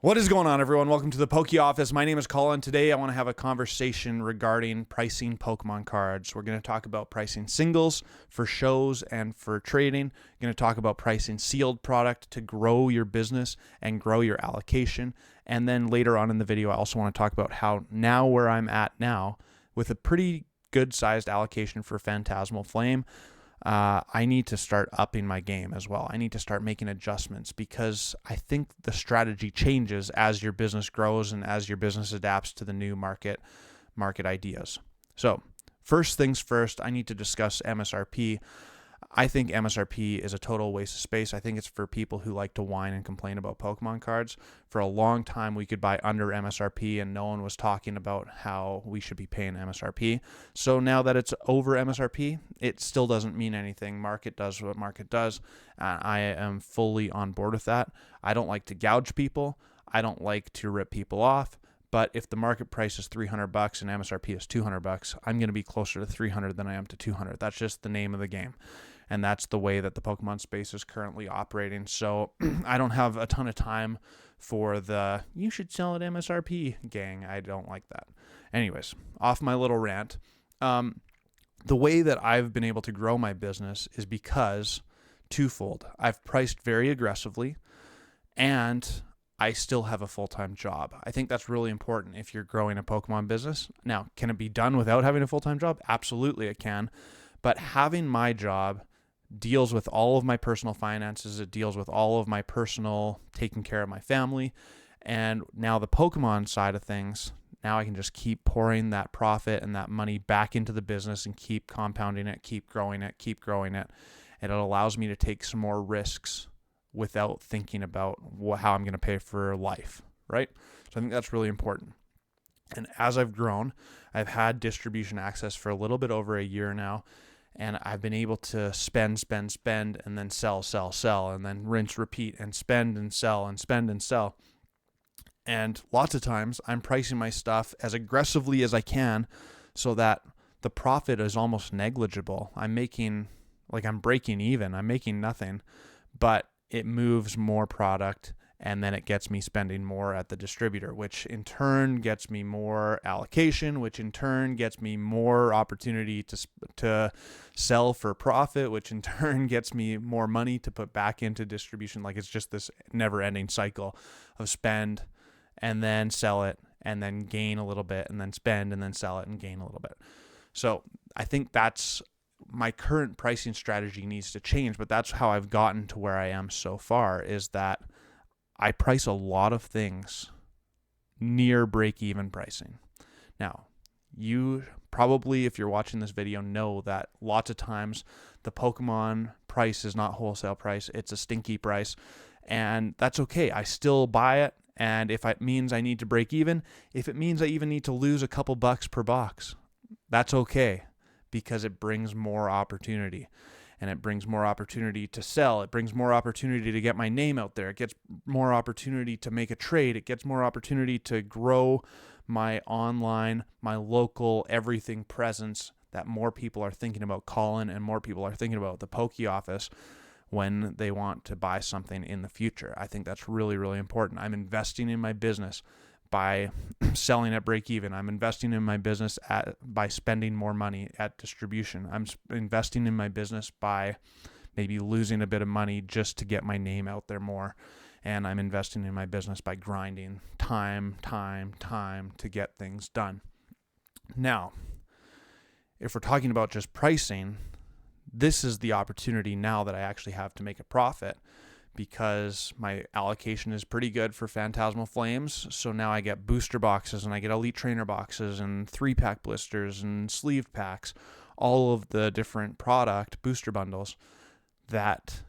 What is going on, everyone? Welcome to the Poke Office. My name is Colin. Today, I want to have a conversation regarding pricing Pokemon cards. We're going to talk about pricing singles for shows and for trading. We're going to talk about pricing sealed product to grow your business and grow your allocation. And then later on in the video, I also want to talk about how now where I'm at now with a pretty good-sized allocation for Phantasmal Flame, I need to start upping my game as well. I need to start making adjustments because I think the strategy changes as your business grows and as your business adapts to the new market ideas. So first things first, I need to discuss MSRP. I think MSRP is a total waste of space. I think it's for people who like to whine and complain about Pokemon cards. For a long time, we could buy under MSRP and no one was talking about how we should be paying MSRP. So now that it's over MSRP, it still doesn't mean anything. Market does what market does. I am fully on board with that. I don't like to gouge people. I don't like to rip people off. But if the market price is $300 and MSRP is $200, I'm going to be closer to 300 than I am to 200. That's just the name of the game. And that's the way that the Pokemon space is currently operating. So I don't have a ton of time for the you should sell at MSRP gang. I don't like that. Anyways, off my little rant. The way that I've been able to grow my business is because twofold. I've priced very aggressively and I still have a full-time job. I think that's really important if you're growing a Pokemon business. Now, can it be done without having a full-time job? Absolutely it can. But having my job deals with all of my personal finances. It deals with all of my personal taking care of my family. And now the Pokemon side of things, now I can just keep pouring that profit and that money back into the business and keep compounding it, keep growing it. And it allows me to take some more risks without thinking about how I'm going to pay for life, right? So I think that's really important. And as I've grown, I've had distribution access for a little bit over a year now, and I've been able to spend, and then sell, and then rinse, repeat, and spend and sell, and spend and sell. And lots of times I'm pricing my stuff as aggressively as I can so that the profit is almost negligible. I'm breaking even. I'm making nothing, but it moves more product and then it gets me spending more at the distributor, which in turn gets me more allocation, which in turn gets me more opportunity to sell for profit, which in turn gets me more money to put back into distribution. Like it's just this never-ending cycle of spend and then sell it and then gain a little bit and then spend and then sell it and gain a little bit. So I think that's my current pricing strategy needs to change, but that's how I've gotten to where I am so far, is that I price a lot of things near break-even pricing. Now, you probably, if you're watching this video, know that lots of times the Pokemon price is not wholesale price. It's a stinky price, and that's okay. I still buy it, and if it means I need to break even, if it means I even need to lose a couple bucks per box, that's okay, because it brings more opportunity. And it brings more opportunity to sell. It brings more opportunity to get my name out there. It gets more opportunity to make a trade. It gets more opportunity to grow my online, my local, everything presence, that more people are thinking about Colin and more people are thinking about the Poke Office when they want to buy something in the future. I think that's really, really important. I'm investing in my business by selling at break even. I'm investing in my business by spending more money at distribution. I'm investing in my business by maybe losing a bit of money just to get my name out there more. And I'm investing in my business by grinding time to get things done. Now, if we're talking about just pricing, this is the opportunity now that I actually have to make a profit, because my allocation is pretty good for Phantasmal Flames. So now I get booster boxes and I get Elite Trainer boxes and 3-pack blisters and sleeve packs, all of the different product booster bundles. That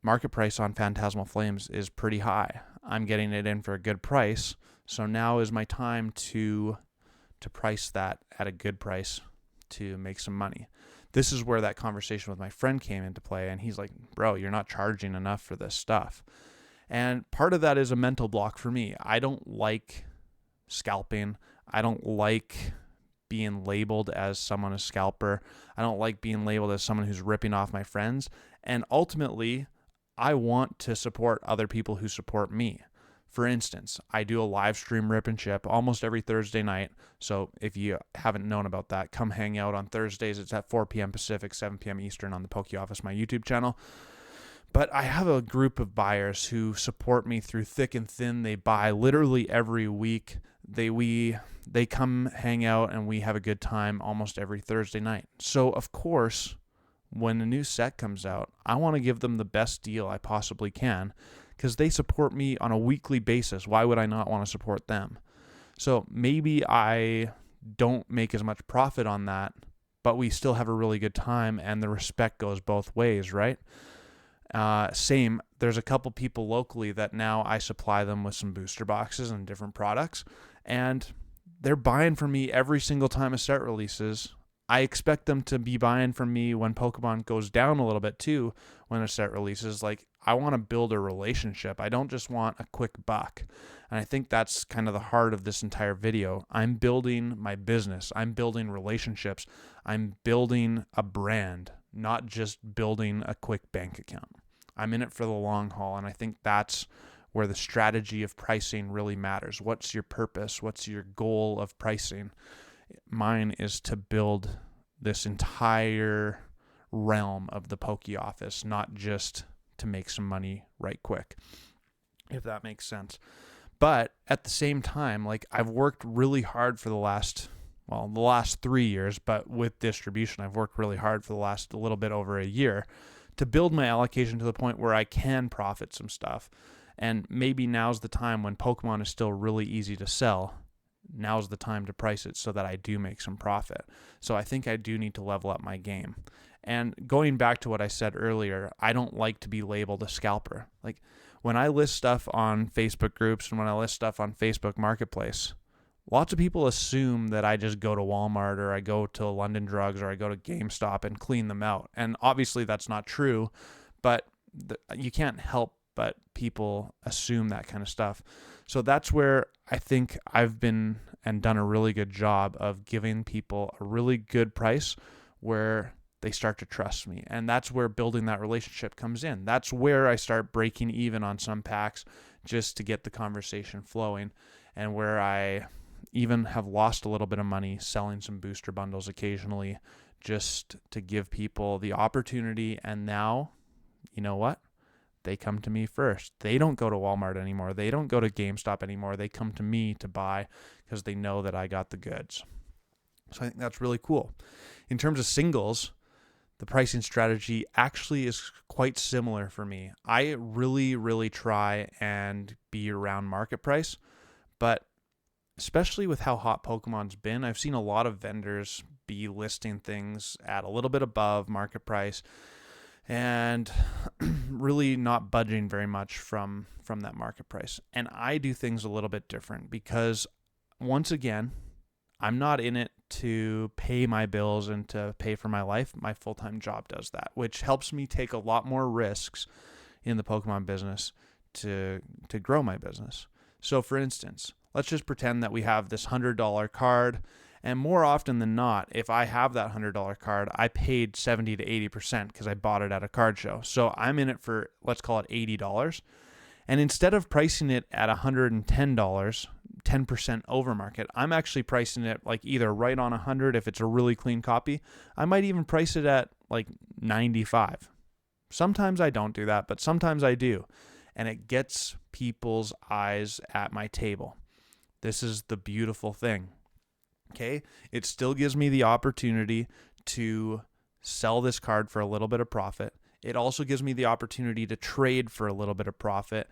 market price on Phantasmal Flames is pretty high. I'm getting it in for a good price. So now is my time to price that at a good price to make some money. This is where that conversation with my friend came into play, and he's like, bro, you're not charging enough for this stuff. And part of that is a mental block for me. I don't like scalping. I don't like being labeled as someone a scalper. I don't like being labeled as someone who's ripping off my friends. And ultimately, I want to support other people who support me. For instance, I do a live stream rip and chip almost every Thursday night. So if you haven't known about that, come hang out on Thursdays. It's at 4 p.m. Pacific, 7 p.m. Eastern on the Pokey Office, my YouTube channel. But I have a group of buyers who support me through thick and thin. They buy literally every week. They come hang out and we have a good time almost every Thursday night. So of course, when a new set comes out, I want to give them the best deal I possibly can because they support me on a weekly basis. Why would I not want to support them? So maybe I don't make as much profit on that, but we still have a really good time and the respect goes both ways, right? Same, there's a couple people locally that now I supply them with some booster boxes and different products, and they're buying from me every single time a set releases. I expect them to be buying from me when Pokemon goes down a little bit too, when a set releases. Like, I want to build a relationship. I don't just want a quick buck. And I think that's kind of the heart of this entire video. I'm building my business. I'm building relationships. I'm building a brand, not just building a quick bank account. I'm in it for the long haul, and I think that's where the strategy of pricing really matters. What's your purpose? What's your goal of pricing? Mine is to build this entire realm of the Pokey Office, not just to make some money right quick, if that makes sense. But at the same time, like, I've worked really hard for the last 3 years, but with distribution, I've worked really hard for the last a little bit over a year to build my allocation to the point where I can profit some stuff. And maybe now's the time when Pokemon is still really easy to sell. Now's the time to price it so that I do make some profit. So I think I do need to level up my game. And going back to what I said earlier, I don't like to be labeled a scalper. Like, when I list stuff on Facebook groups and when I list stuff on Facebook Marketplace, lots of people assume that I just go to Walmart or I go to London Drugs or I go to GameStop and clean them out. And obviously that's not true, but you can't help but people assume that kind of stuff. So that's where I think I've been and done a really good job of giving people a really good price where they start to trust me. And that's where building that relationship comes in. That's where I start breaking even on some packs just to get the conversation flowing, and where I even have lost a little bit of money selling some booster bundles occasionally just to give people the opportunity. And now, you know what? They come to me first. They don't go to Walmart anymore. They don't go to GameStop anymore. They come to me to buy because they know that I got the goods. So I think that's really cool. In terms of singles, the pricing strategy actually is quite similar for me. I really, really try and be around market price, but especially with how hot Pokemon's been, I've seen a lot of vendors be listing things at a little bit above market price and really not budging very much from that market price. And I do things a little bit different because, once again, I'm not in it to pay my bills and to pay for my life. My full-time job does that, which helps me take a lot more risks in the Pokemon business to grow my business. So for instance, let's just pretend that we have this $100 card, and more often than not, if I have that $100 card, I paid 70 to 80% because I bought it at a card show. So I'm in it for, let's call it $80. And instead of pricing it at $110, 10% over market, I'm actually pricing it like either right on 100 if it's a really clean copy. I might even price it at like 95. Sometimes I don't do that, but sometimes I do. And it gets people's eyes at my table. This is the beautiful thing. Okay? It still gives me the opportunity to sell this card for a little bit of profit. It also gives me the opportunity to trade for a little bit of profit,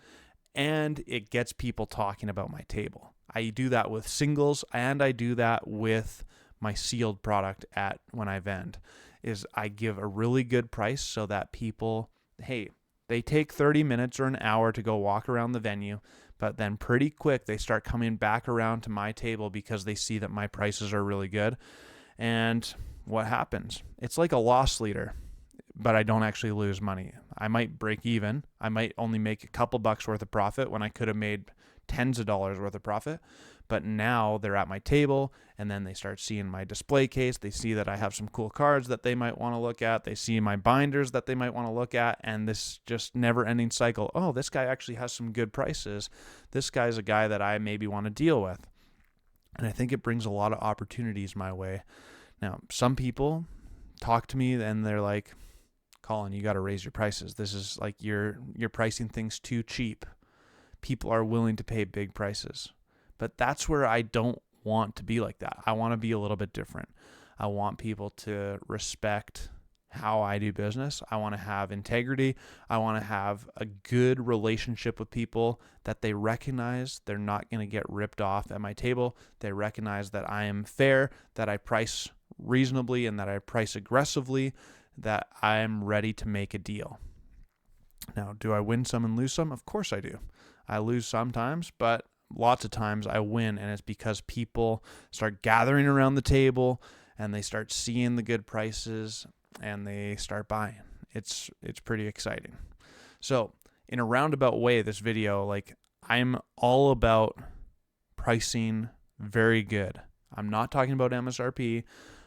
and it gets people talking about my table. I do that with singles, and I do that with my sealed product when I vend. Is I give a really good price so that people, hey, they take 30 minutes or an hour to go walk around the venue, but then pretty quick they start coming back around to my table because they see that my prices are really good. And what happens? It's like a loss leader, but I don't actually lose money. I might break even. I might only make a couple bucks worth of profit when I could have made tens of dollars worth of profit. But now they're at my table, and then they start seeing my display case. They see that I have some cool cards that they might want to look at. They see my binders that they might want to look at, and this just never-ending cycle. Oh, this guy actually has some good prices. This guy's a guy that I maybe want to deal with. And I think it brings a lot of opportunities my way. Now, some people talk to me and they're like, Colin, you got to raise your prices. This is like you're pricing things too cheap. People are willing to pay big prices. But that's where I don't want to be like that. I want to be a little bit different. I want people to respect how I do business. I want to have integrity. I want to have a good relationship with people that they recognize they're not going to get ripped off at my table. They recognize that I am fair, that I price reasonably, and that I price aggressively, that I am ready to make a deal. Now, do I win some and lose some? Of course I do. I lose sometimes, but lots of times I win, and it's because people start gathering around the table and they start seeing the good prices and they start buying. It's pretty exciting. So in a roundabout way, this video, like, I'm all about pricing very good. I'm not talking about MSRP.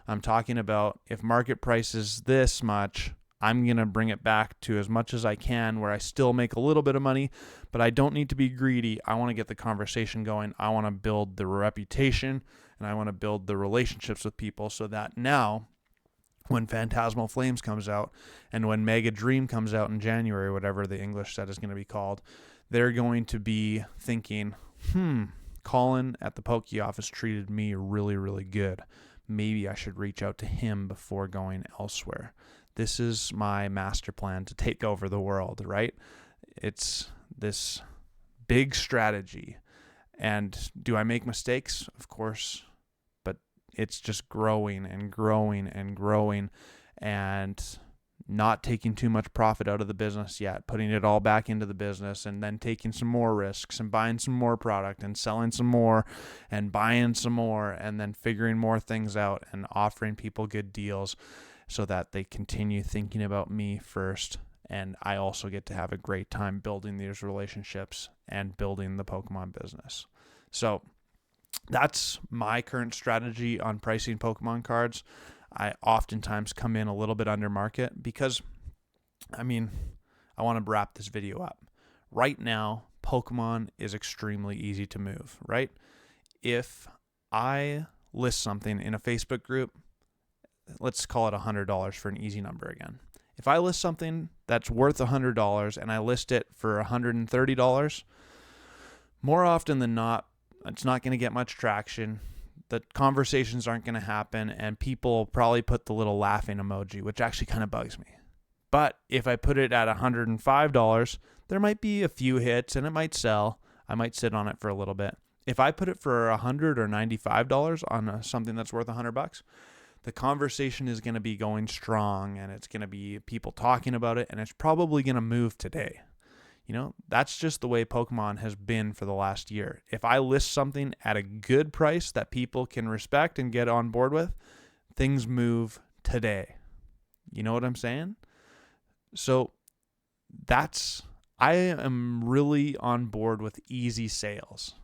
I'm talking about if market price is this much, I'm going to bring it back to as much as I can where I still make a little bit of money, but I don't need to be greedy. I want to get the conversation going. I want to build the reputation, and I want to build the relationships with people so that now when Phantasmal Flames comes out and when Mega Dream comes out in January, whatever the English set is going to be called, they're going to be thinking, Colin at the Pokey office treated me really, really good. Maybe I should reach out to him before going elsewhere. This is my master plan to take over the world, right? It's this big strategy. And do I make mistakes? Of course. But it's just growing and growing and growing and not taking too much profit out of the business yet, putting it all back into the business and then taking some more risks and buying some more product and selling some more and buying some more and then figuring more things out and offering people good deals so that they continue thinking about me first. And I also get to have a great time building these relationships and building the Pokemon business. So that's my current strategy on pricing Pokemon cards. I oftentimes come in a little bit under market because, I want to wrap this video up. Right now, Pokemon is extremely easy to move, right? If I list something in a Facebook group, let's call it $100 for an easy number again. If I list something that's worth $100 and I list it for $130, more often than not, it's not going to get much traction. The conversations aren't going to happen, and people probably put the little laughing emoji, which actually kind of bugs me. But if I put it at $105, there might be a few hits and it might sell. I might sit on it for a little bit. If I put it for $100 or $95 on something that's worth $100, the conversation is going to be going strong, and it's going to be people talking about it, and it's probably going to move today. That's just the way Pokemon has been for the last year. If I list something at a good price that people can respect and get on board with, things move today. You know what I'm saying? So I am really on board with easy sales.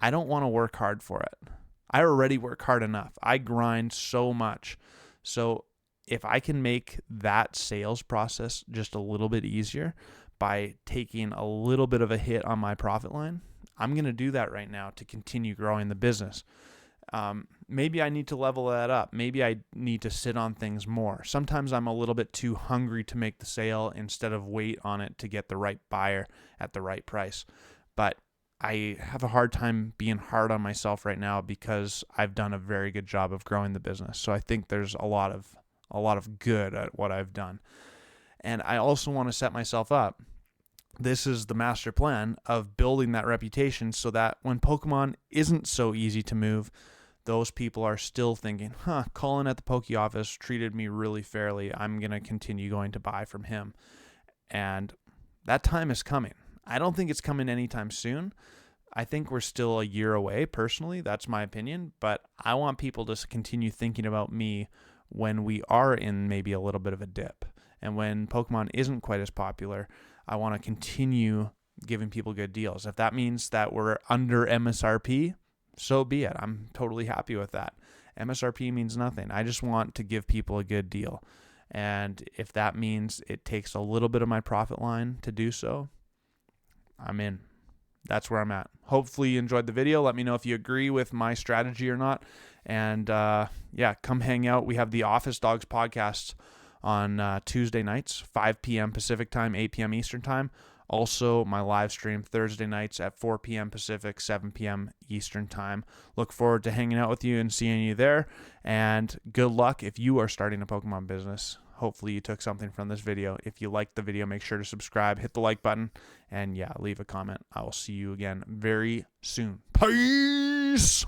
I don't want to work hard for it. I already work hard enough. I grind so much. So if I can make that sales process just a little bit easier by taking a little bit of a hit on my profit line, I'm going to do that right now to continue growing the business. Maybe I need to level that up. Maybe I need to sit on things more. Sometimes I'm a little bit too hungry to make the sale instead of wait on it to get the right buyer at the right price. But I have a hard time being hard on myself right now because I've done a very good job of growing the business. So I think there's a lot of good at what I've done. And I also want to set myself up. This is the master plan of building that reputation so that when Pokemon isn't so easy to move, those people are still thinking, Colin at the Poke office treated me really fairly. I'm going to continue going to buy from him. And that time is coming. I don't think it's coming anytime soon. I think we're still a year away, personally. That's my opinion. But I want people to continue thinking about me when we are in maybe a little bit of a dip. And when Pokemon isn't quite as popular, I want to continue giving people good deals. If that means that we're under MSRP, so be it. I'm totally happy with that. MSRP means nothing. I just want to give people a good deal. And if that means it takes a little bit of my profit line to do so, I'm in. That's where I'm at. Hopefully you enjoyed the video. Let me know if you agree with my strategy or not. And come hang out. We have the Office Dogs podcast on Tuesday nights, 5 p.m. Pacific time, 8 p.m. Eastern time. Also, my live stream Thursday nights at 4 p.m. Pacific, 7 p.m. Eastern time. Look forward to hanging out with you and seeing you there. And good luck if you are starting a Pokemon business. Hopefully you took something from this video. If you liked the video, make sure to subscribe, hit the like button, and leave a comment. I will see you again very soon. Peace!